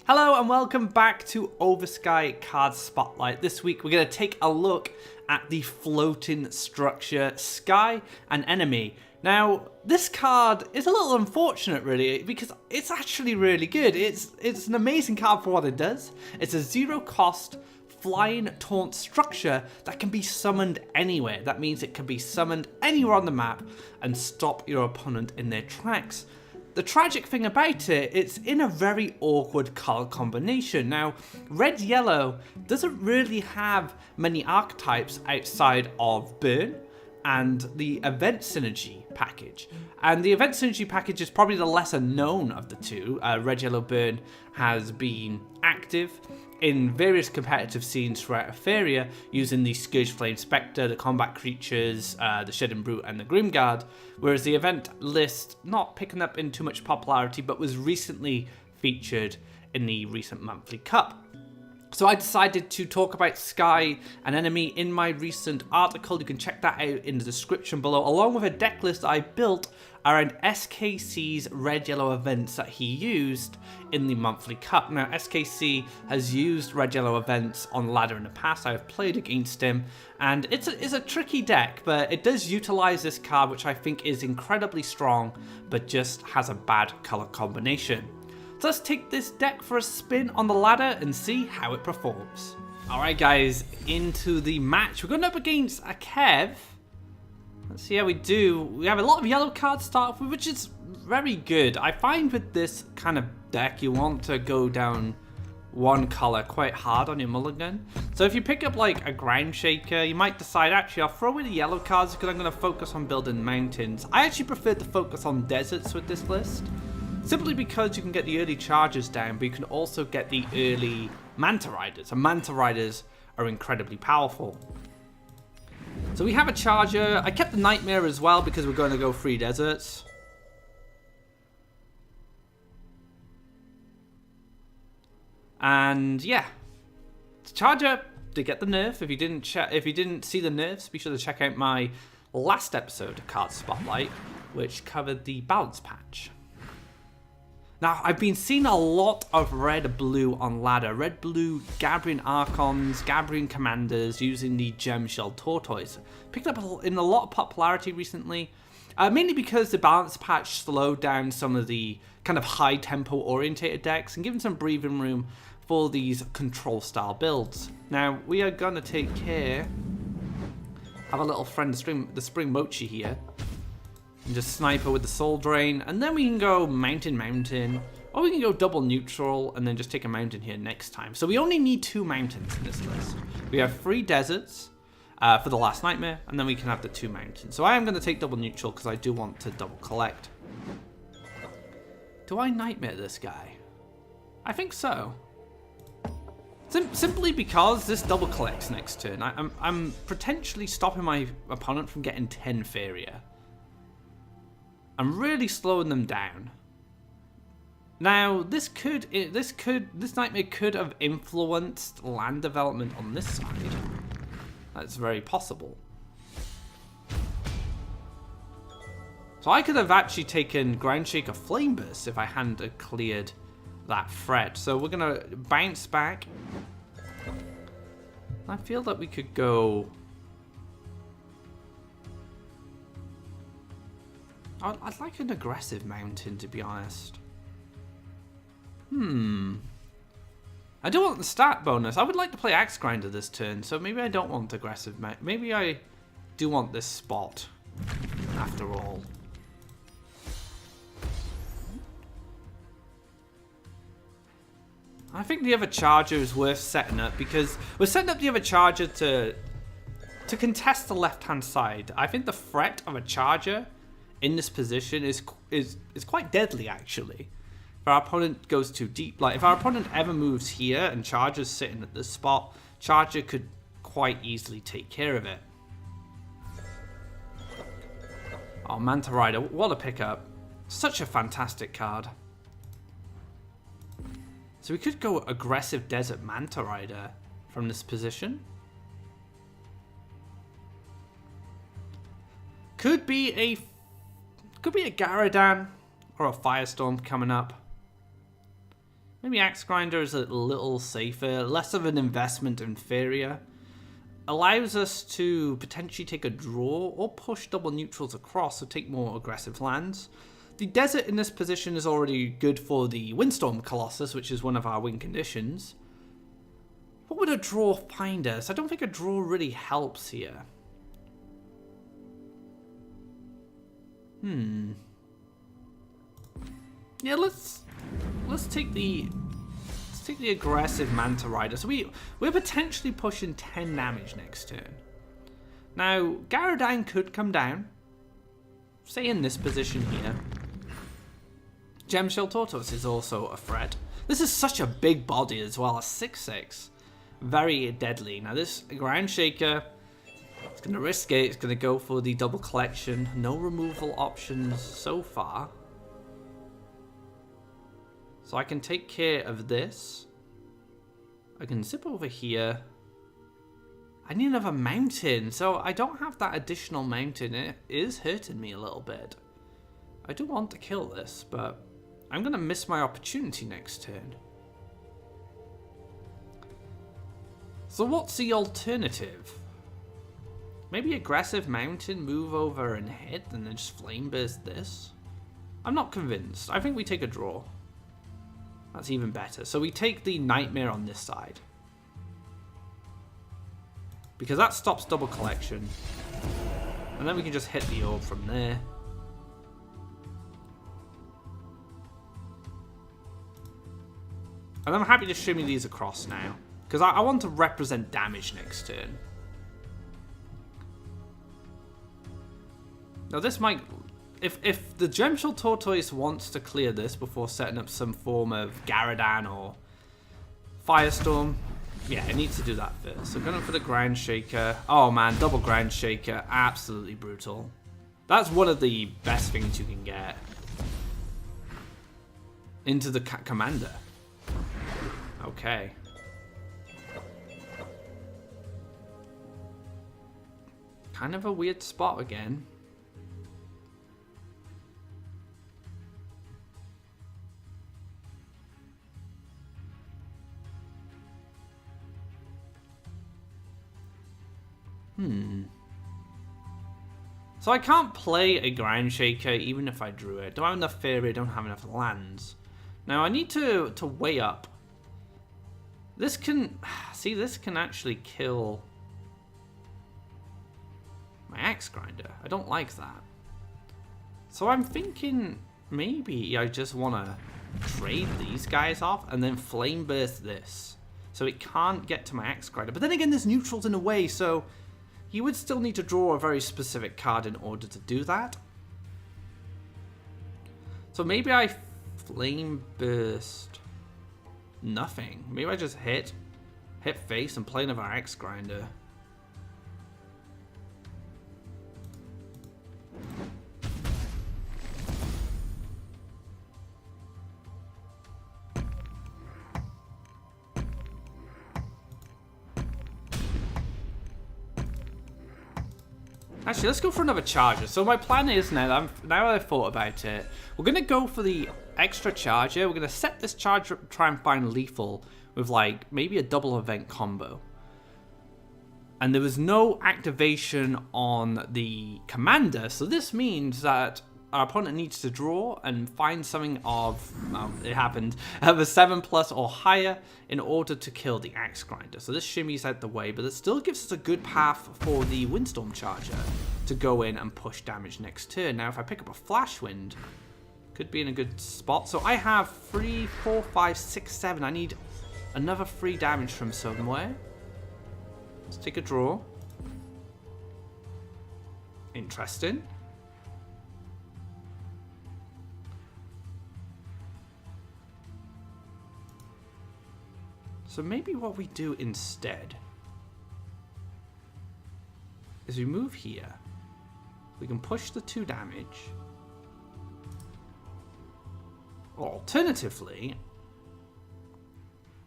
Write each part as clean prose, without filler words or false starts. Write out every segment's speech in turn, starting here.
Hello and welcome back to Oversky Card Spotlight. This week we're going to take a look at the floating structure Sky Anemone. Now this card is a little unfortunate really because it's actually really good. It's an amazing card for what it does. It's a zero cost flying taunt structure that can be summoned anywhere. That means it can be summoned anywhere on the map and stop your opponent in their tracks. The tragic thing about it, it's in a very awkward color combination. Now, red-yellow doesn't really have many archetypes outside of Burn and the Event Synergy package. And the Event Synergy package is probably the lesser known of the two. Red-yellow Burn has been active in various competitive scenes throughout Faeria, using the Scourge Flame Spectre, the combat creatures, the Shedding Brute, and the Grimguard, whereas the event list not picking up in too much popularity, but was recently featured in the recent monthly cup. So I decided to talk about Sky Anemone in my recent article. You can check that out in the description below, along with a deck list I built around SKC's red-yellow events that he used in the monthly cup. Now, SKC has used red-yellow events on ladder in the past. I've played against him, and it's a tricky deck, but it does utilize this card, which I think is incredibly strong, but just has a bad color combination. So let's take this deck for a spin on the ladder and see how it performs. Alright guys, into the match. We're going up against a Kev. Let's see how we do. We have a lot of yellow cards to start off with, which is very good. I find with this kind of deck, you want to go down one color quite hard on your mulligan. So if you pick up like a Ground Shaker, you might decide, actually, I'll throw in the yellow cards because I'm going to focus on building mountains. I actually prefer to focus on deserts with this list, simply because you can get the early charges down, but you can also get the early Manta Riders. And Manta Riders are incredibly powerful. So we have a Charger. I kept the Nightmare as well because we're going to go 3 deserts. And yeah, Charger to get the nerf. If you didn't see the nerfs, be sure to check out my last episode of Card Spotlight, which covered the balance patch. Now, I've been seeing a lot of red-blue on ladder. Red-blue Gabrian Archons, Gabrian Commanders using the Gemshell Tortoise. Picked up in a lot of popularity recently, mainly because the balance patch slowed down some of the kind of high-tempo orientated decks and given some breathing room for these control-style builds. Now, we are going to take care of our little friend, the Spring Mochi here. And just sniper with the Soul Drain, and then we can go mountain, or we can go double neutral and then just take a mountain here next time. So we only need 2 mountains in this list. We have 3 deserts for the last Nightmare, and then we can have the 2 mountains. So I am going to take double neutral because I do want to double collect. Do I Nightmare this guy? I think so. Simply because this double collects next turn. I'm potentially stopping my opponent from getting 10 Faeria. I'm really slowing them down. Now, this Nightmare could have influenced land development on this side. That's very possible. So I could have actually taken Ground Shaker Flame Burst if I hadn't cleared that threat. So we're gonna bounce back. I feel that we could go. I'd like an aggressive mountain, to be honest. I do want the stat bonus. I would like to play Axe Grinder this turn, so maybe I don't want aggressive. Maybe I do want this spot, after all. I think the other Charger is worth setting up because we're setting up the other Charger to contest the left-hand side. I think the threat of a Charger in this position is quite deadly, actually. If our opponent goes too deep, like if our opponent ever moves here and Charger's sitting at this spot, Charger could quite easily take care of it. Oh, Manta Rider, what a pickup. Such a fantastic card. So we could go aggressive Desert Manta Rider from this position. Could be a Garadan or a Firestorm coming up. Maybe Axe Grinder is a little safer, less of an investment in Faeria. Allows us to potentially take a draw or push double neutrals across, so take more aggressive lands. The desert in this position is already good for the Windstorm Colossus, which is one of our win conditions. What would a draw find us? I don't think a draw really helps here. Yeah, let's take the aggressive Manta Rider. So we're potentially pushing 10 damage next turn. Now, Garadan could come down. Say in this position here. Gemshell Tortoise is also a threat. This is such a big body as well, a 6/6. Very deadly. Now this Ground Shaker, it's going to risk it. It's going to go for the double collection. No removal options so far. So I can take care of this. I can zip over here. I need another mountain, so I don't have that additional mountain. It is hurting me a little bit. I do want to kill this, but I'm going to miss my opportunity next turn. So what's the alternative? Maybe aggressive mountain, move over and hit, and then just flame burst this? I'm not convinced. I think we take a draw. That's even better. So we take the Nightmare on this side. Because that stops double collection. And then we can just hit the orb from there. And I'm happy to shimmy these across now. Because I want to represent damage next turn. Now this might... If the Gemshell Tortoise wants to clear this before setting up some form of Garadan or Firestorm, yeah, it needs to do that first. So going for the Ground Shaker. Oh man, double Ground Shaker. Absolutely brutal. That's one of the best things you can get. Into the Commander. Okay. Kind of a weird spot again. So I can't play a Ground Shaker even if I drew it. Don't have enough Faeria, don't have enough lands. Now I need to weigh up. This can... See, this can actually kill my Axe Grinder. I don't like that. So I'm thinking maybe I just want to trade these guys off and then Flame Burst this. So it can't get to my Axe Grinder. But then again, there's neutrals in a way, so... You would still need to draw a very specific card in order to do that. So maybe I Flame Burst nothing. Maybe I just hit face and play another Axe Grinder. Actually, let's go for another charger. So my plan is now I've thought about it, we're going to go for the extra charger. We're going to set this charger up, try and find lethal with like maybe a double event combo. And there was no activation on the commander, so this means that our opponent needs to draw and find something of, well, it happened, of a 7+ or higher in order to kill the Axe Grinder. So this shimmy's out the way, but it still gives us a good path for the Windstorm Charger to go in and push damage next turn. Now if I pick up a Flash Wind, could be in a good spot. So I have 3, 4, 5, 6, 7. I need another 3 damage from somewhere. Let's take a draw. Interesting. So maybe what we do instead is we move here. We can push the 2 damage. Or alternatively,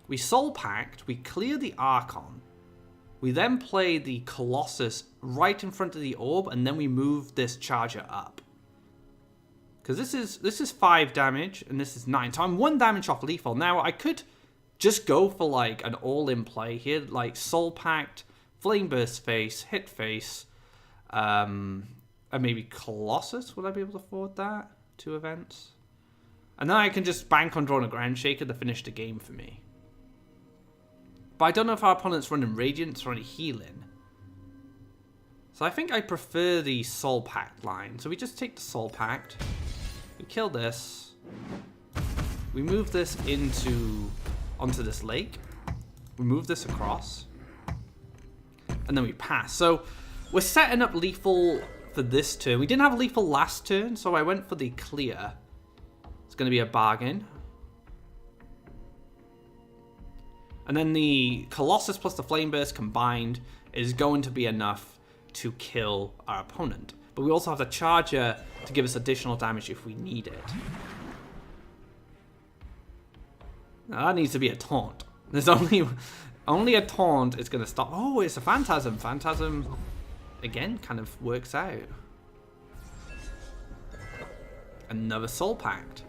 we Soul Pact, we clear the Archon. We then play the Colossus right in front of the orb, and then we move this charger up. Because this is 5 damage, and this is 9. So I'm 1 damage off lethal. Now, I could just go for, like, an all-in play here. Like, Soul Pact, Flame Burst face, Hit face, and maybe Colossus. Would I be able to afford that? 2 events. And then I can just bank on drawing a Ground Shaker to finish the game for me. But I don't know if our opponent's running Radiance or any healing. So I think I prefer the Soul Pact line. So we just take the Soul Pact. We kill this. We move this onto this lake. We move this across. And then we pass. So we're setting up lethal for this turn. We didn't have lethal last turn, so I went for the clear. It's going to be a bargain. And then the Colossus plus the Flame Burst combined is going to be enough to kill our opponent. But we also have the Charger to give us additional damage if we need it. Now that needs to be a taunt. There's only a taunt is going to stop. Oh, it's a Phantasm. Phantasm, again, kind of works out. Another Soul Pact.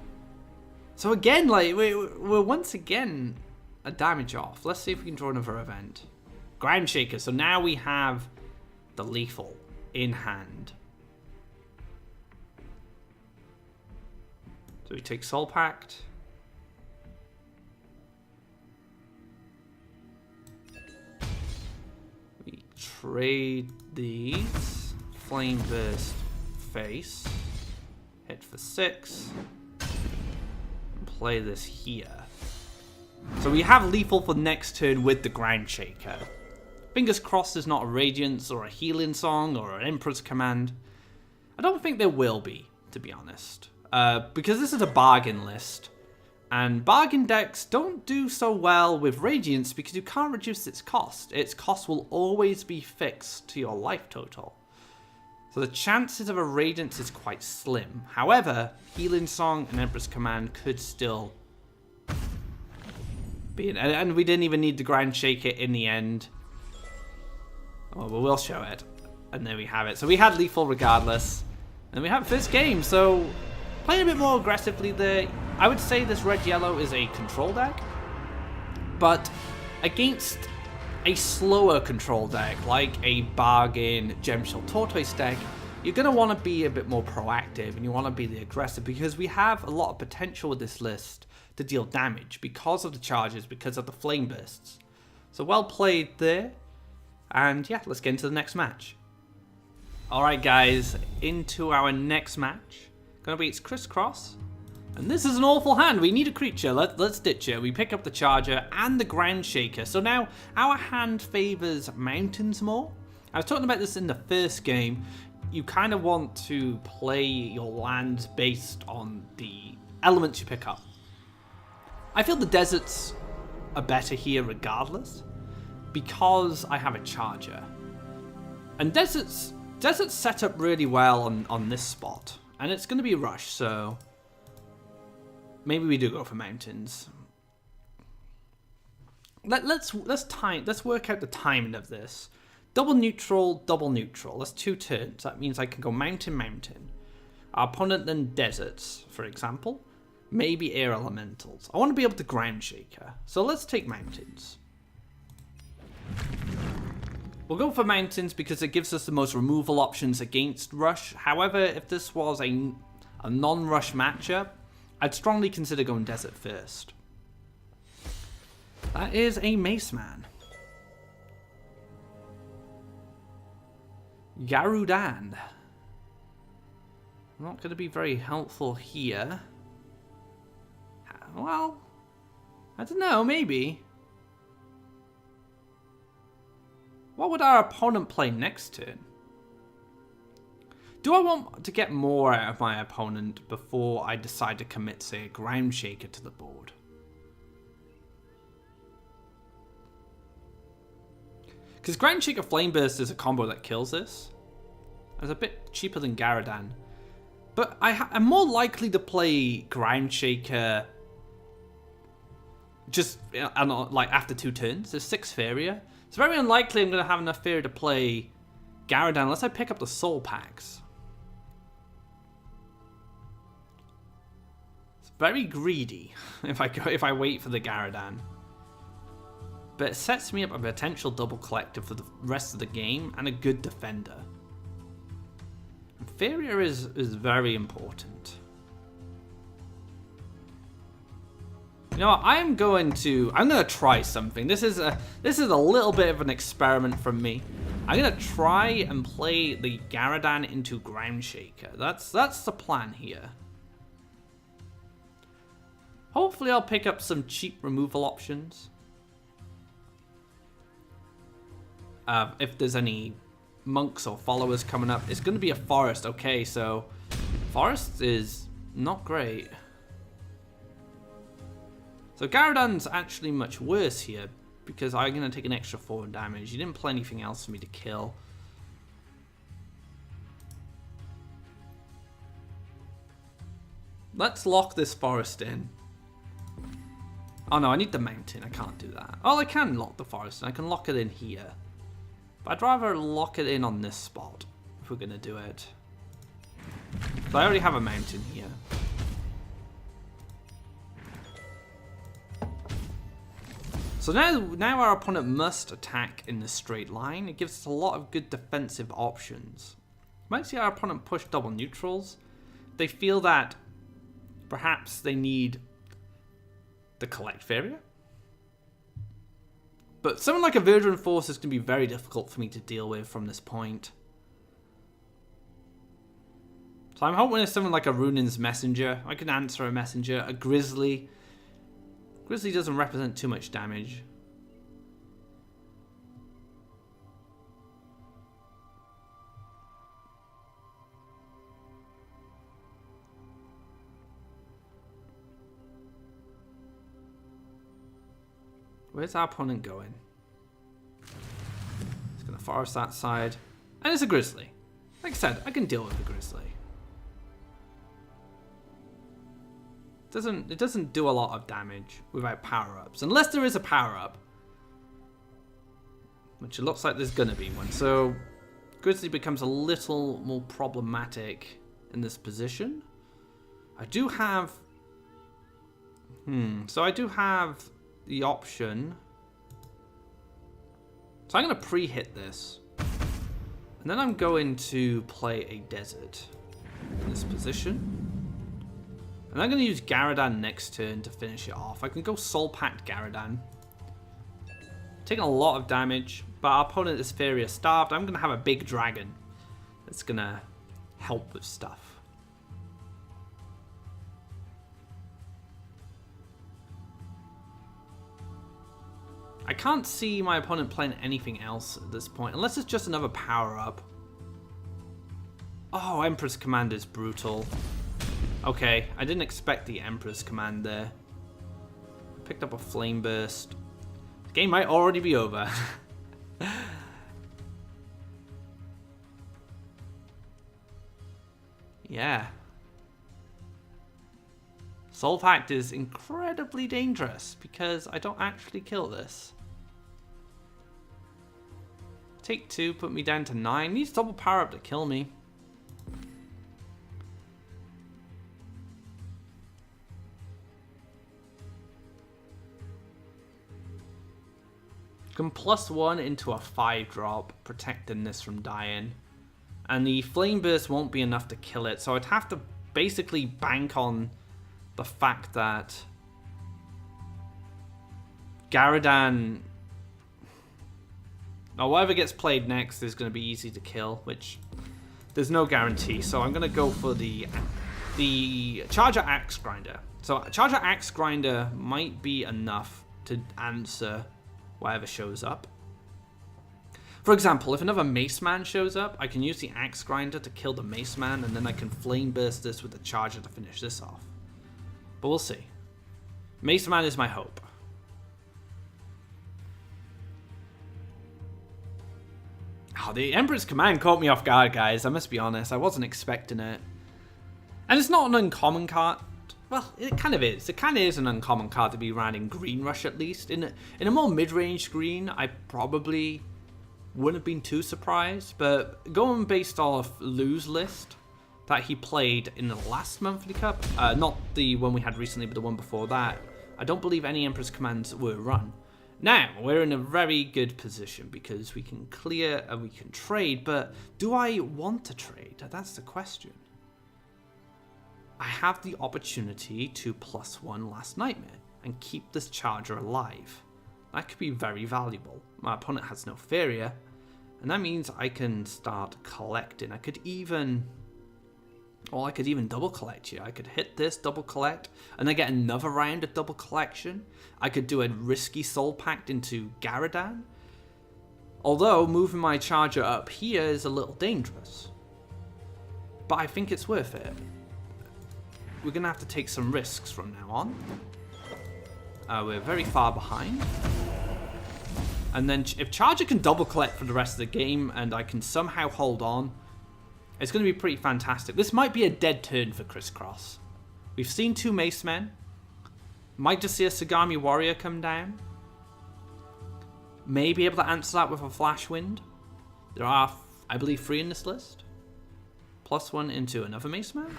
So again, like, we're once again a damage off. Let's see if we can draw another event. Ground Shaker. So now we have the lethal in hand. So we take Soul Pact. We trade these. Flame Burst face. Hit for 6. And play this here. So we have lethal for next turn with the Ground Shaker. Fingers crossed there's not a Radiance or a Healing Song or an Emperor's Command. I don't think there will be, to be honest. Because this is a bargain list. And bargain decks don't do so well with Radiance because you can't reduce its cost. Its cost will always be fixed to your life total. So the chances of a Radiance is quite slim. However, Healing Song and Emperor's Command could still be in. And we didn't even need the Ground Shaker in the end. Oh, well, we'll show it. And there we have it. So we had lethal regardless. And we have first game. So playing a bit more aggressively there. I would say this red-yellow is a control deck. But against a slower control deck, like a bargain Gemshell Tortoise deck, you're going to want to be a bit more proactive. And you want to be the aggressive. Because we have a lot of potential with this list to deal damage. Because of the charges, because of the flame bursts. So well played there. And yeah, let's get into the next match. Alright guys, into our next match. Gonna be it's Crisscross. And this is an awful hand. We need a creature. Let's ditch it. We pick up the Charger and the Ground Shaker. So now our hand favors mountains more. I was talking about this in the first game. You kind of want to play your lands based on the elements you pick up. I feel the deserts are better here regardless. Because I have a Charger. And deserts set up really well on this spot. And it's going to be rush, so maybe we do go for mountains. Let's work out the timing of this. Double neutral. That's 2 turns. That means I can go mountain, mountain. Our opponent then deserts, for example. Maybe air elementals. I want to be able to Ground Shaker. So let's take mountains. We'll go for mountains because it gives us the most removal options against rush. However, if this was a non-rush matchup, I'd strongly consider going desert first. That is a Mace Man. Garudan. Not going to be very helpful here. Well, I don't know, maybe. What would our opponent play next turn? Do I want to get more out of my opponent before I decide to commit, say, a Ground Shaker to the board? Because Ground Shaker Flame Burst is a combo that kills this. It's a bit cheaper than Garadan. But I'm more likely to play Ground Shaker just like after 2 turns. There's 6 Faeria. It's very unlikely I'm going to have enough Faeria to play Garadan unless I pick up the Soul Packs. It's very greedy if I wait for the Garadan. But it sets me up a potential double collector for the rest of the game and a good defender. And Faeria is very important. You know what? I'm gonna try something. This is a little bit of an experiment from me. I'm gonna try and play the Garadan into Ground Shaker. That's the plan here. Hopefully I'll pick up some cheap removal options. If there's any monks or followers coming up, it's going to be a forest. Okay, so forest is not great. So Garadan's actually much worse here because I'm going to take an extra 4 damage. You didn't play anything else for me to kill. Let's lock this forest in. Oh no, I need the mountain. I can't do that. Oh, I can lock the forest. I can lock it in here. But I'd rather lock it in on this spot if we're going to do it. So I already have a mountain here. So now our opponent must attack in the straight line. It gives us a lot of good defensive options. Might see our opponent push double neutrals. They feel that perhaps they need the collect Faeria. But something like a Verdant Force is going to be very difficult for me to deal with from this point. So I'm hoping it's something like a Runin's Messenger. I can answer a Messenger. A Grizzly. Grizzly doesn't represent too much damage. Where's our opponent going? He's going to forest that side. And it's a Grizzly. Like I said, I can deal with the Grizzly. It doesn't do a lot of damage without power-ups. Unless there is a power-up. Which it looks like there's going to be one. So Grizzly becomes a little more problematic in this position. I do have... So I do have the option. So I'm going to pre-hit this. And then I'm going to play a desert in this position. And I'm going to use Garadan next turn to finish it off. I can go Soul Pact Garadan. Taking a lot of damage, but our opponent is Faeria starved. I'm going to have a big dragon that's going to help with stuff. I can't see my opponent playing anything else at this point, unless it's just another power-up. Oh, Emperor's Command is brutal. Okay, I didn't expect the Emperor's Command there. Picked up a Flame Burst. The game might already be over. Yeah. Soul Pact is incredibly dangerous because I don't actually kill this. Take 2, put me down to 9. Needs double power up to kill me. Can +1 into a 5-drop, protecting this from dying. And the Flame Burst won't be enough to kill it, so I'd have to basically bank on the fact that Garadan, or whatever gets played next, is going to be easy to kill, which there's no guarantee. So I'm going to go for the Charger Axe Grinder. So Charger Axe Grinder might be enough to answer whatever shows up. For example, if another Mace Man shows up, I can use the Axe Grinder to kill the Mace Man, and then I can Flame Burst this with the Charger to finish this off. But we'll see. Mace Man is my hope. Oh, the Emperor's Command caught me off guard, guys. I must be honest. I wasn't expecting it. And it's not an uncommon card. Well, it kind of is. It kind of is an uncommon card to be running Green Rush, at least. In a more mid-range green, I probably wouldn't have been too surprised. But going based off Lou's list, that he played in the last monthly cup. Not the one we had recently, but the one before that. I don't believe any Emperor's commands were run. Now, we're in a very good position because we can clear and we can trade, but do I want to trade? That's the question. I have the opportunity to +1 Last Nightmare and keep this charger alive. That could be very valuable. My opponent has no Faeria, and that means I can start collecting. I could even double collect here. I could hit this, double collect, and then get another round of double collection. I could do a risky Soul Pact into Garadan. Although, moving my charger up here is a little dangerous. But I think it's worth it. We're going to have to take some risks from now on. We're very far behind. And then if charger can double collect for the rest of the game and I can somehow hold on, it's going to be pretty fantastic. This might be a dead turn for Crisscross. We've seen 2 Mace Men. Might just see a Sagami Warrior come down. May be able to answer that with a Flash Wind. There are, I believe, 3 in this list. +1 into another Mace Man.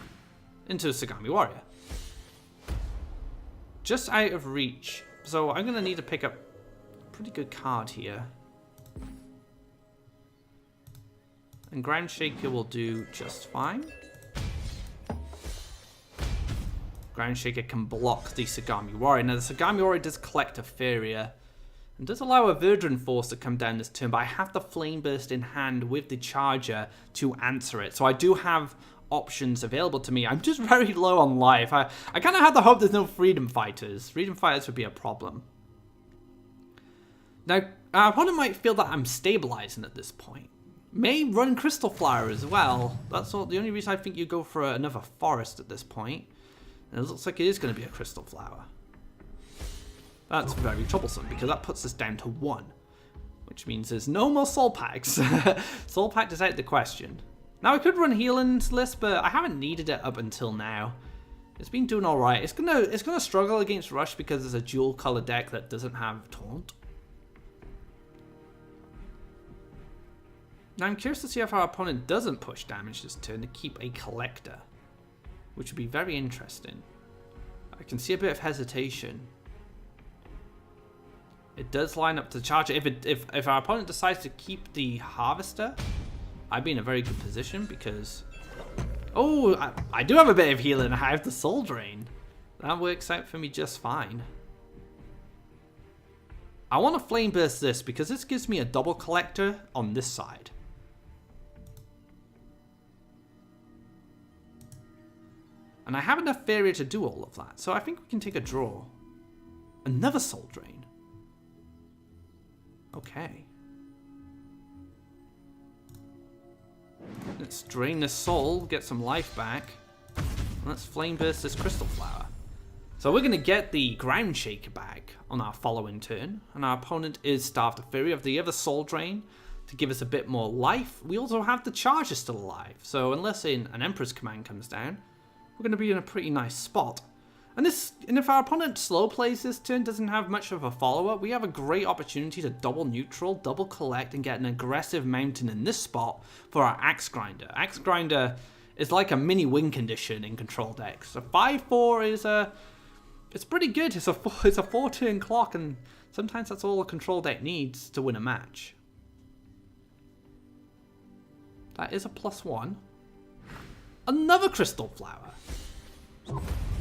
Into a Sagami Warrior. Just out of reach. So I'm going to need to pick up a pretty good card here. And Ground Shaker will do just fine. Ground Shaker can block the Sagami Warrior. Now, the Sagami Warrior does collect a Faeria and does allow a Verdran Force to come down this turn, but I have the Flame Burst in hand with the Charger to answer it. So I do have options available to me. I'm just very low on life. I kind of had the hope there's no Freedom Fighters. Freedom Fighters would be a problem. Now, our opponent might feel that I'm stabilizing at this point. May run Crystal Flower as well. That's all, the only reason I think you go for another Forest at this point. And it looks like it is going to be a Crystal Flower. That's very troublesome because that puts us down to 1. Which means there's no more Soul Packs. Soul Pact is out of the question. Now I could run Healin's list, but I haven't needed it up until now. It's been doing alright. It's gonna struggle against Rush because there's a dual color deck that doesn't have Taunt. Now I'm curious to see if our opponent doesn't push damage this turn to keep a Collector, which would be very interesting. I can see a bit of hesitation. It does line up to the Charger. If our opponent decides to keep the Harvester, I'd be in a very good position because... Oh, I do have a bit of healing. I have the Soul Drain. That works out for me just fine. I want to Flame Burst this because this gives me a double Collector on this side. And I have enough Faeria to do all of that, so I think we can take a draw. Another Soul Drain. Okay. Let's drain this soul, get some life back. Let's Flame Burst this Crystal Flower. So we're going to get the Ground Shaker back on our following turn. And our opponent is Starved of Fury. We have the other Soul Drain to give us a bit more life. We also have the Charger still alive. So unless an Emperor's Command comes down, we're going to be in a pretty nice spot. And if our opponent slow plays this turn, doesn't have much of a follow-up, we have a great opportunity to double neutral, double collect, and get an aggressive mountain in this spot for our Axe Grinder. Axe Grinder is like a mini win condition in control decks. So 5-4 is it's pretty good. It's a 4-turn clock, and sometimes that's all a control deck needs to win a match. That is a +1. Another Crystal Flower.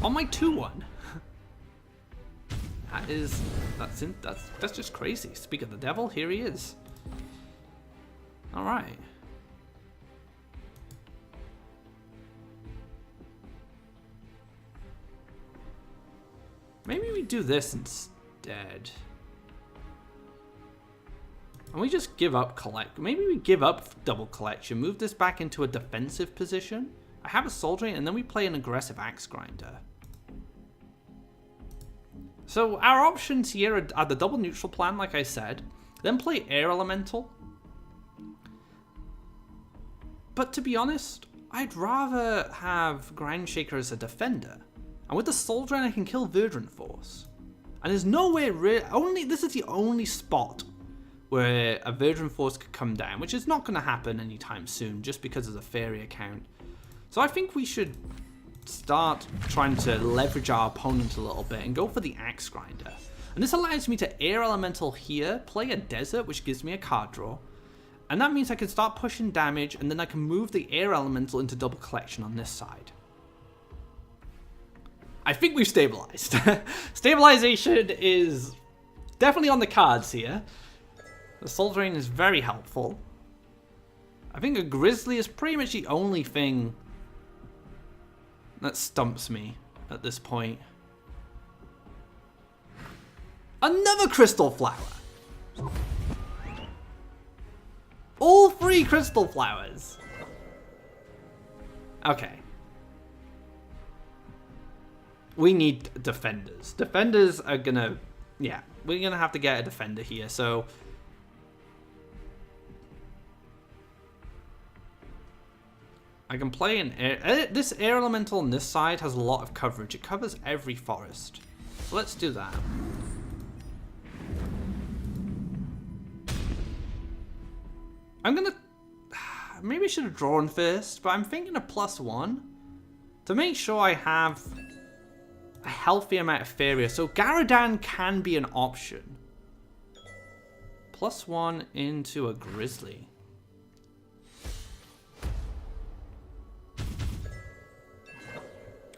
On my 2-1. That's just crazy. Speak of the devil, here he is. Alright. Maybe we do this instead. And we just give up collect. Maybe we give up double collection, move this back into a defensive position. I have a Soul Drain, and then we play an aggressive Axe Grinder. So our options here are the double neutral plan, like I said. Then play Air Elemental. But to be honest, I'd rather have Ground Shaker as a defender. And with the Soul Drain, I can kill Verdran Force. And there's no way this is the only spot where a Verdran Force could come down, which is not going to happen anytime soon, just because of the Faeria count. So I think we should start trying to leverage our opponent a little bit and go for the Axe Grinder. And this allows me to Air Elemental here, play a Desert, which gives me a card draw. And that means I can start pushing damage, and then I can move the Air Elemental into double collection on this side. I think we've stabilized. Stabilization is definitely on the cards here. The Soul Drain is very helpful. I think a Grizzly is pretty much the only thing that stumps me at this point. Another Crystal Flower! All 3 Crystal Flowers! Okay. We need defenders. Defenders are gonna... Yeah, we're gonna have to get a defender here, so... I can play an air... This Air Elemental on this side has a lot of coverage. It covers every forest. So let's do that. I'm gonna... Maybe I should have drawn first, but I'm thinking a +1 to make sure I have a healthy amount of Faeria. So Garadan can be an option. +1 into a Grizzly.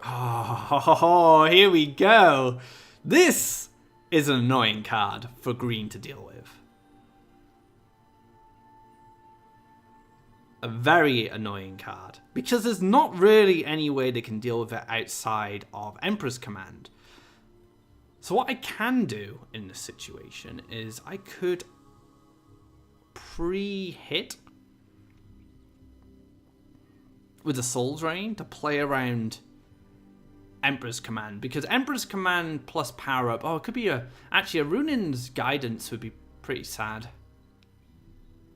Oh, here we go. This is an annoying card for green to deal with. A very annoying card, because there's not really any way they can deal with it outside of Emperor's Command. So what I can do in this situation is I could pre-hit with the Soul Drain to play around Emperor's Command, because Emperor's Command plus power up, oh, it could be actually a Runin's Guidance would be pretty sad.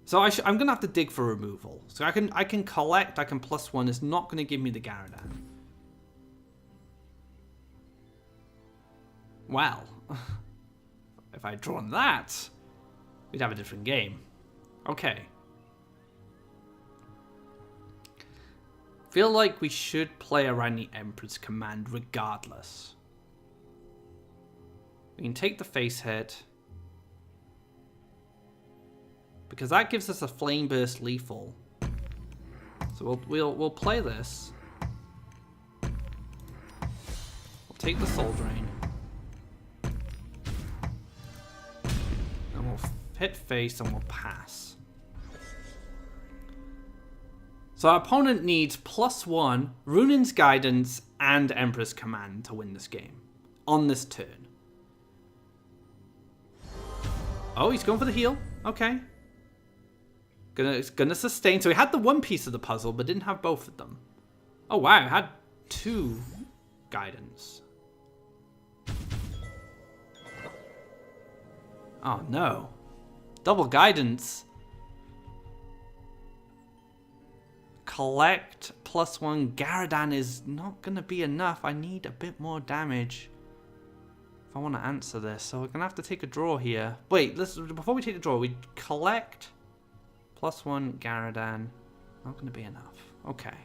So I'm gonna have to dig for removal. So I can collect, I can +1. It's not gonna give me the Garadan. Well, if I'd drawn that, we'd have a different game. Okay. Feel like we should play around the Emperor's Command regardless. We can take the face hit, because that gives us a Flame Burst lethal. So we'll play this. We'll take the Soul Drain. And we'll hit face and we'll pass. So our opponent needs +1, Runin's Guidance, and Emperor's Command to win this game. On this turn. Oh, he's going for the heal. Okay. Gonna sustain. So he had the one piece of the puzzle, but didn't have both of them. Oh wow, I had 2 Guidance. Oh no. Double Guidance. Collect +1. Garadan is not gonna be enough. I need a bit more damage if I want to answer this. So we're gonna have to take a draw here. Wait, before we take the draw, we collect +1 Garadan. Not gonna be enough. Okay.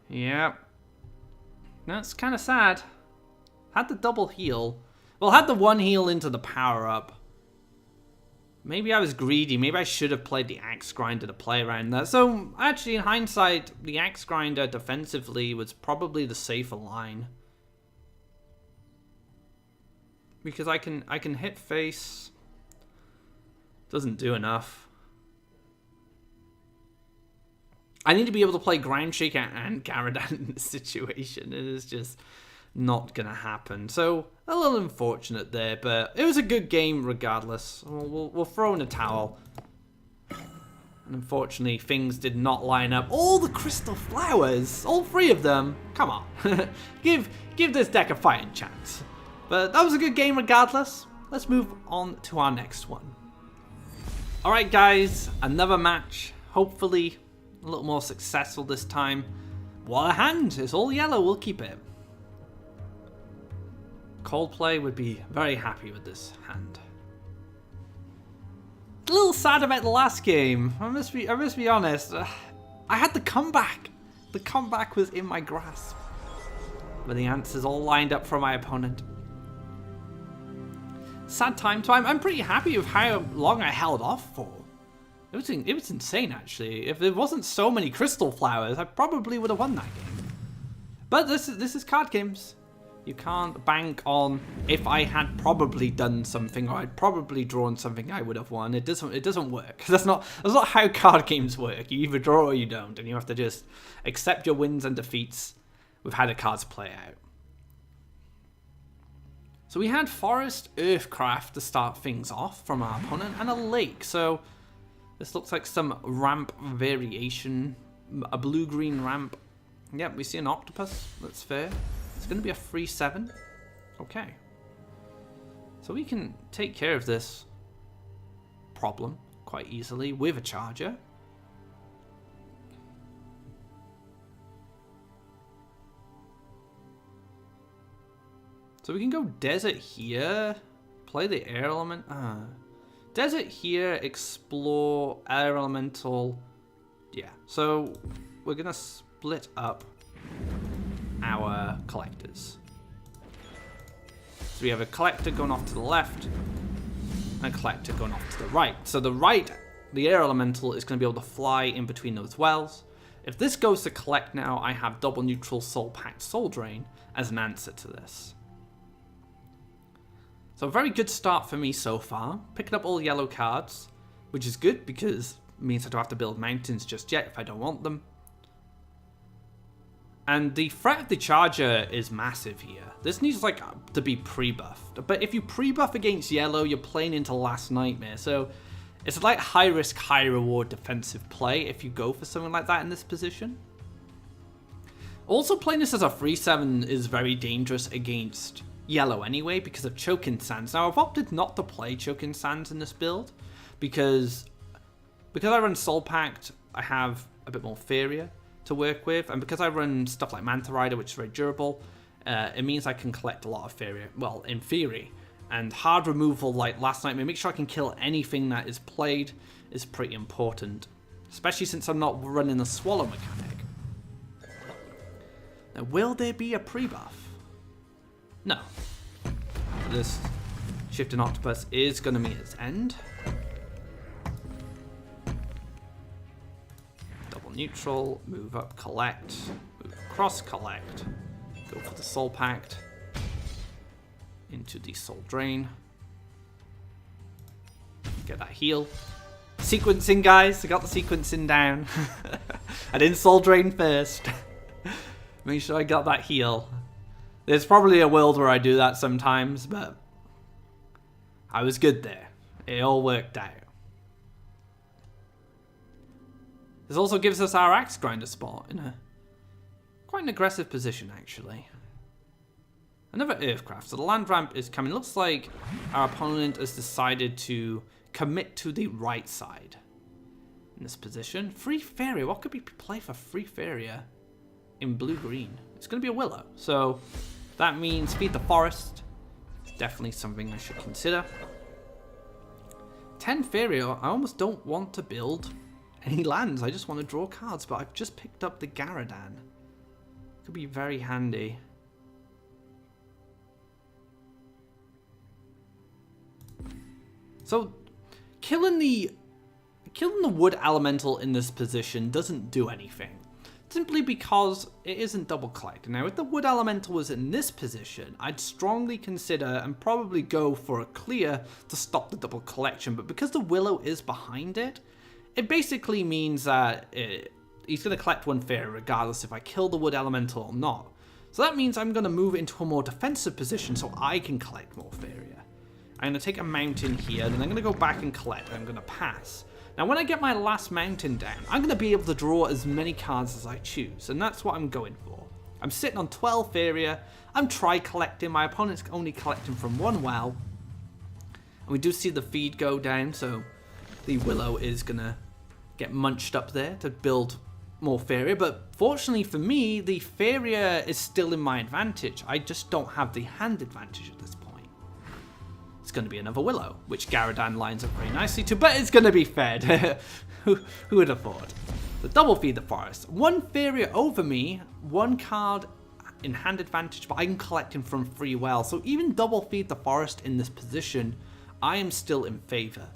Yep. That's kind of sad. Had the double heal. Well, had the 1 heal into the power up. Maybe I was greedy. Maybe I should have played the Axe Grinder to play around that. So, actually, in hindsight, the Axe Grinder defensively was probably the safer line. Because I can hit face. Doesn't do enough. I need to be able to play Ground Shaker and Garadan in this situation. It is just not going to happen. So, a little unfortunate there, but it was a good game regardless. We'll throw in a towel. And unfortunately, things did not line up. All the Crystal Flowers! All 3 of them! Come on. give this deck a fighting chance. But that was a good game regardless. Let's move on to our next one. Alright guys, another match. Hopefully a little more successful this time. What a hand! It's all yellow, we'll keep it. Coldplay would be very happy with this hand. A little sad about the last game. I must be honest. I had the comeback. The comeback was in my grasp. But the answers all lined up for my opponent. Sad time. So I'm pretty happy with how long I held off for. It was insane, actually. If there wasn't so many crystal flowers, I probably would have won that game. But this is card games. You can't bank on if I had probably done something or I'd probably drawn something I would have won. It doesn't work. That's not how card games work. You either draw or you don't, and you have to just accept your wins and defeats with how the cards play out. So we had Forest, Earthcraft to start things off from our opponent, and a lake. So this looks like some ramp variation, a blue-green ramp. Yep, we see an octopus. That's fair. It's going to be a 3/7. Okay. So we can take care of this problem quite easily with a charger. So we can go desert here, play the air element. Desert here, explore, air elemental. Yeah, so we're going to split up our collectors. So we have a collector going off to the left and a collector going off to the right. So the right, the air elemental, is going to be able to fly in between those wells. If this goes to collect now, I have double neutral soul packed soul drain as an answer to this. So a very good start for me so far. Picking up all yellow cards, which is good because it means I don't have to build mountains just yet if I don't want them. And the threat of the charger is massive here. This needs like to be pre-buffed. But if you pre-buff against yellow, you're playing into Last Nightmare. So it's like high risk, high reward defensive play if you go for something like that in this position. Also playing this as a 3/7 is very dangerous against yellow anyway because of Choking Sands. Now I've opted not to play Choking Sands in this build because I run Soul Pact, I have a bit more Faeria to work with, and because I run stuff like Manta Rider, which is very durable, it means I can collect a lot of Faeria, well, in theory. And hard removal like Last Nightmare, make sure I can kill anything that is played, is pretty important. Especially since I'm not running a swallow mechanic. Now, will there be a pre-buff? No. This Shifting Octopus is going to meet its end. Neutral, move up, collect, move across, collect, go for the Soul Pact, into the Soul Drain, get that heal. Sequencing, guys, I got the sequencing down. I didn't Soul Drain first. Make sure I got that heal. There's probably a world where I do that sometimes, but I was good there. It all worked out. This also gives us our Axe Grinder spot in a quite an aggressive position, actually. Another Earthcraft. So the land ramp is coming. Looks like our opponent has decided to commit to the right side in this position. Free Faeria. What could we play for Free Faeria in blue-green? It's going to be a Willow. So that means Feed the Forest. It's definitely something I should consider. 10 Faeria. I almost don't want to build any lands. I just want to draw cards, but I've just picked up the Garadan. Could be very handy. So killing the wood elemental in this position doesn't do anything. Simply because it isn't double collected. Now if the wood elemental was in this position, I'd strongly consider and probably go for a clear to stop the double collection, but because the Willow is behind it, it basically means that he's going to collect one Faeria regardless if I kill the wood elemental or not. So that means I'm going to move into a more defensive position so I can collect more Faeria. I'm going to take a mountain here, then I'm going to go back and collect, and I'm going to pass. Now when I get my last mountain down, I'm going to be able to draw as many cards as I choose, and that's what I'm going for. I'm sitting on 12 Faeria, I'm tri-collecting, my opponent's only collecting from one well. And we do see the feed go down, so the Willow is going to get munched up there to build more Faeria, but fortunately for me, the Faeria is still in my advantage. I just don't have the hand advantage at this point. it's going to be another Willow, which Garadan lines up very nicely to, but it's going to be fed. Who would have thought? The double feed the forest. One Faeria over me, one card in hand advantage, but I'm collecting from free well. So even double feed the forest in this position, I am still in favor.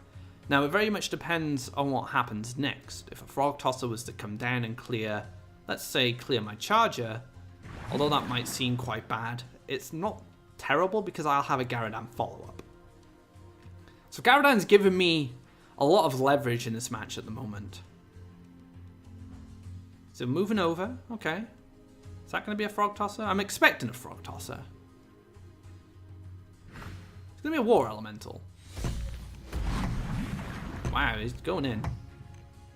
Now, it very much depends on what happens next. If a Frog Tosser was to come down and clear, let's say clear my Charger, although that might seem quite bad, it's not terrible because I'll have a Garadan follow-up. So Garadan's given me a lot of leverage in this match at the moment. So moving over, okay. Is that going to be a Frog Tosser? I'm expecting a Frog Tosser. It's going to be a War Elemental. Wow, he's going in.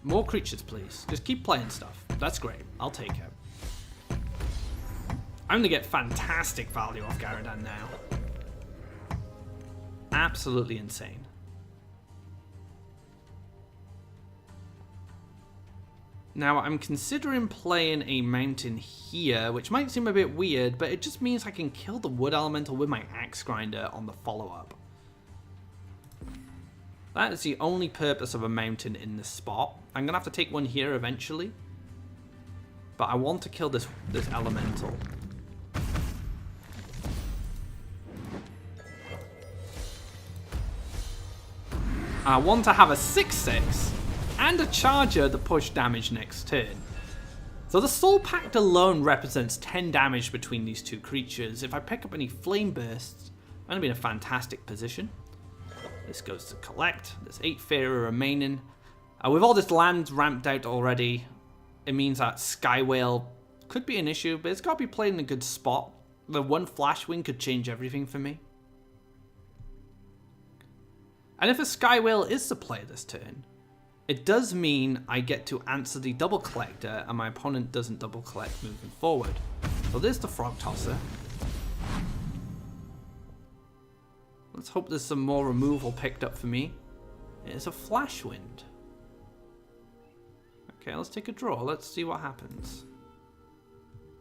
More creatures, please. Just keep playing stuff. That's great. I'll take it. I'm going to get fantastic value off Garadan now. Absolutely insane. Now, I'm considering playing a mountain here, which might seem a bit weird, but it just means I can kill the wood elemental with my axe grinder on the follow-up. That is the only purpose of a mountain in this spot. I'm going to have to take one here eventually, but I want to kill this elemental. I want to have a 6/6 and a Charger to push damage next turn. So the Soul Pact alone represents 10 damage between these two creatures. If I pick up any Flame Bursts, I'm going to be in a fantastic position. This goes to collect. There's 8 Faeria remaining. With all this land ramped out already, it means that Sky Whale could be an issue, but it's got to be played in a good spot. The one Flash Wing could change everything for me. And if a Sky Whale is to play this turn, it does mean I get to answer the double collector and my opponent doesn't double collect moving forward. So there's the Frog Tosser. Let's hope there's some more removal picked up for me. It's a Flash Wind. Okay, let's take a draw. Let's see what happens.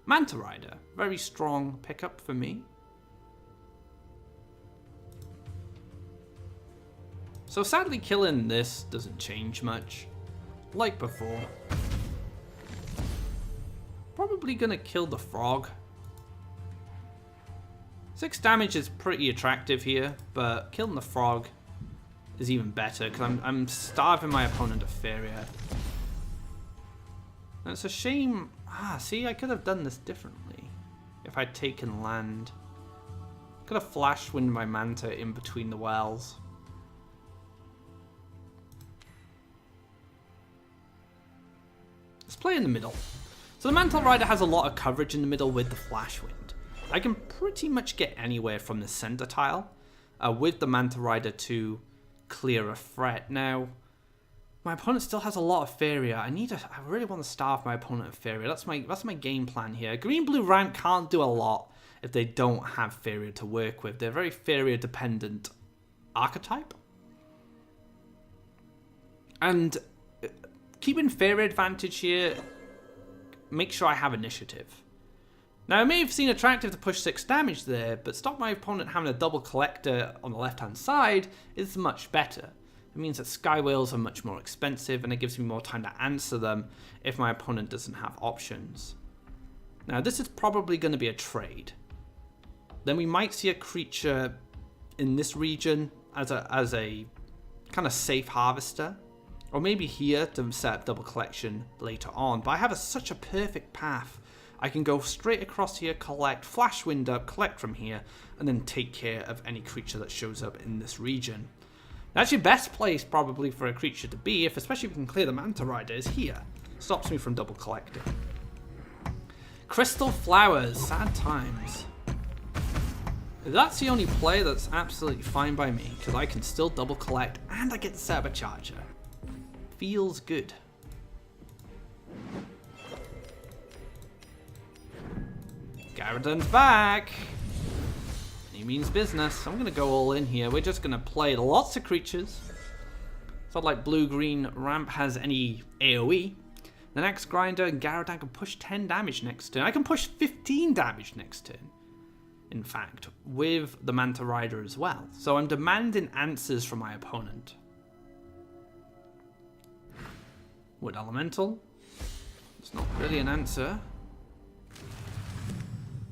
Manta Rider. Very strong pickup for me. So sadly, killing this doesn't change much. Like before. Probably gonna kill the frog. 6 damage is pretty attractive here, but killing the frog is even better because I'm starving my opponent of Faeria. And it's a shame. See, I could have done this differently if I'd taken land. Could have Flash Wind my Manta in between the wells. Let's play in the middle. So the Mantle Rider has a lot of coverage in the middle with the Flash Wind. I can pretty much get anywhere from the center tile with the Manta Rider to clear a threat. Now, my opponent still has a lot of Faeria. I really want to starve my opponent of Faeria. That's my game plan here. Green-blue ramp can't do a lot if they don't have Faeria to work with. They're a very Faeria-dependent archetype. And keeping Faeria advantage here, make sure I have initiative. Now, it may have seemed attractive to push 6 damage there, but stop my opponent having a double collector on the left-hand side is much better. It means that Sky Whales are much more expensive, and it gives me more time to answer them if my opponent doesn't have options. Now, this is probably going to be a trade. Then we might see a creature in this region as a kind of safe harvester. Or maybe here to set up double collection later on. But I have such a perfect path. I can go straight across here, collect, Flash Wind up, collect from here, and then take care of any creature that shows up in this region. That's your best place probably for a creature to be, especially if you can clear the Manta Rider, is here. Stops me from double collecting. Crystal Flowers, sad times. That's the only play that's absolutely fine by me, because I can still double collect and I get to set up a Charger. Feels good. Garadan's back. He means business. I'm going to go all in here. We're just going to play lots of creatures. It's not like blue-green ramp has any AoE. The next grinder and Garadan can push 10 damage next turn. I can push 15 damage next turn. in fact, with the Manta Rider as well. So I'm demanding answers from my opponent. Wood Elemental. It's not really an answer.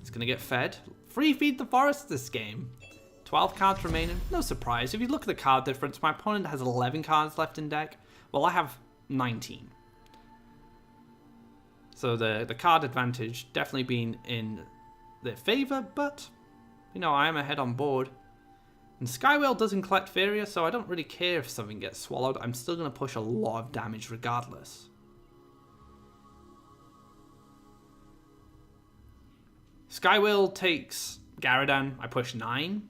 It's going to get fed. Free feed the forest this game. 12 cards remaining. No surprise. If you look at the card difference, my opponent has 11 cards left in deck. Well, I have 19. So the card advantage definitely being in their favor, but, you know, I am ahead on board. And Skywhale doesn't collect Faeria, so I don't really care if something gets swallowed. I'm still going to push a lot of damage regardless. Skywhale takes Garadan, I push 9.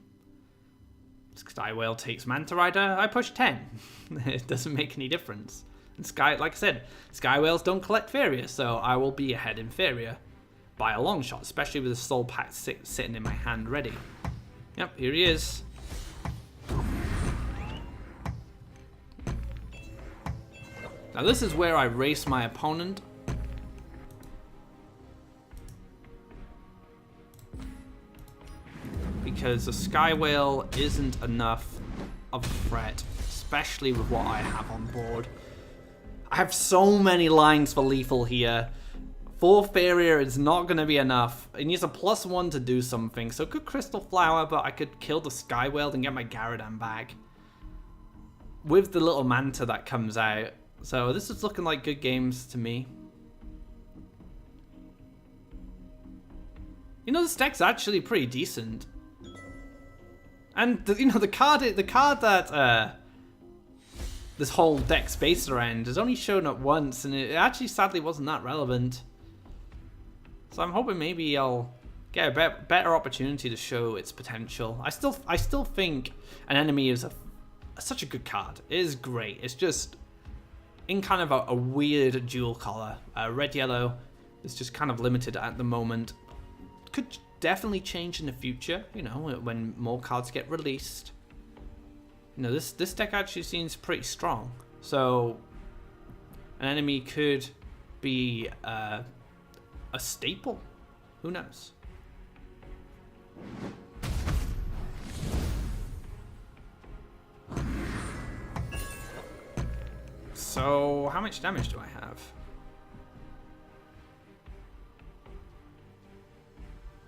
Skywhale takes Manta Rider, I push 10. It doesn't make any difference. And like I said, Skywhales don't collect Faeria, so I will be ahead in Faeria by a long shot, especially with the Soul Pack sitting in my hand ready. Yep, here he is. Now this is where I race my opponent. Because the Skywhale isn't enough of a threat, especially with what I have on board. I have so many lines for lethal here. 4 Faeria is not going to be enough. It needs a +1 to do something. So good Crystal Flower, but I could kill the Skywhale and get my Garadan back. With the little Manta that comes out. So this is looking like good games to me. You know, this deck's actually pretty decent. And you know, the card that this whole deck's based around has only shown up once, and it actually sadly wasn't that relevant. So I'm hoping maybe I'll get a better opportunity to show its potential. I still think Anemone is such a good card. It is great. It's just in kind of a weird dual color. Red yellow is just kind of limited at the moment. Could definitely change in the future, you know, when more cards get released. You know, this deck actually seems pretty strong. So an Anemone could be a staple. Who knows? So how much damage do I have?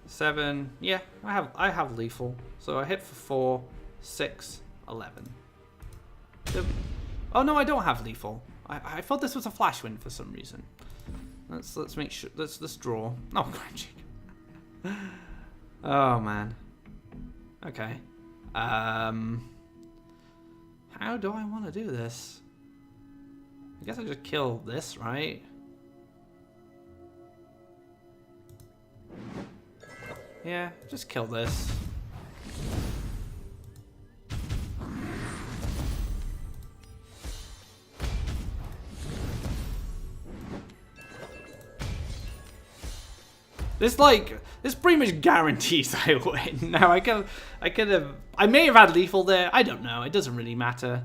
7. Yeah, I have lethal. So I hit for 4, 6, 11. Oh no, I don't have lethal. I thought this was a flash win for some reason. Let's make sure. Let's draw. Oh, crunching. Oh man. Okay. How do I want to do this? I guess I just kill this, right? Yeah, just kill this. This pretty much guarantees I win. Now I may have had lethal there. I don't know. It doesn't really matter.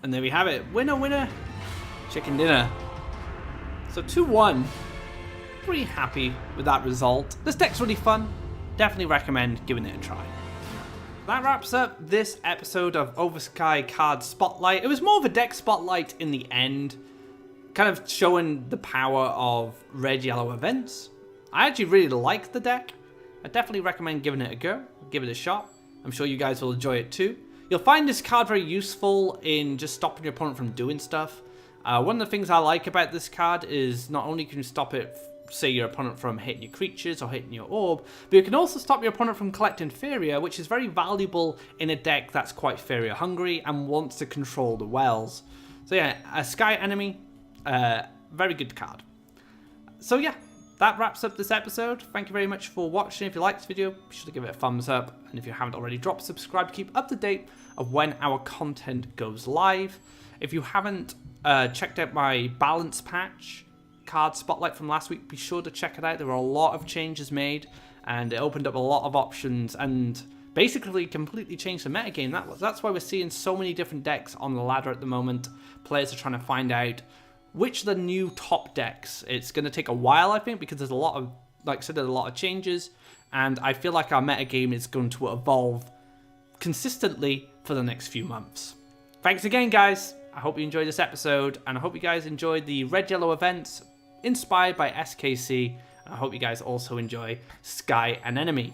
And there we have it. Winner, winner, chicken dinner. So 2-1. Pretty happy with that result. This deck's really fun. Definitely recommend giving it a try. That wraps up this episode of Oversky Card Spotlight. It was more of a deck spotlight in the end, kind of showing the power of red-yellow events. I actually really like the deck. I definitely recommend giving it a go. Give it a shot. I'm sure you guys will enjoy it too. You'll find this card very useful in just stopping your opponent from doing stuff. One of the things I like about this card is not only can you stop it, say, your opponent from hitting your creatures or hitting your orb, but you can also stop your opponent from collecting Faeria, which is very valuable in a deck that's quite Faeria hungry and wants to control the wells. So yeah, a Sky Enemy, very good card. So yeah, that wraps up this episode. Thank you very much for watching. If you liked this video, be sure to give it a thumbs up. And if you haven't already, drop a subscribe to keep up to date of when our content goes live. If you haven't checked out my balance patch card spotlight from last week, be sure to check it out. There were a lot of changes made, and it opened up a lot of options and basically completely changed the metagame. That's why we're seeing so many different decks on the ladder at the moment. Players are trying to find out which are the new top decks. It's going to take a while, I think, because there's a lot of, like I said, there's a lot of changes, and I feel like our metagame is going to evolve consistently for the next few months. Thanks again, guys. I hope you enjoyed this episode, and I hope you guys enjoyed the red-yellow events inspired by SKC. I hope you guys also enjoy Sky and Enemy.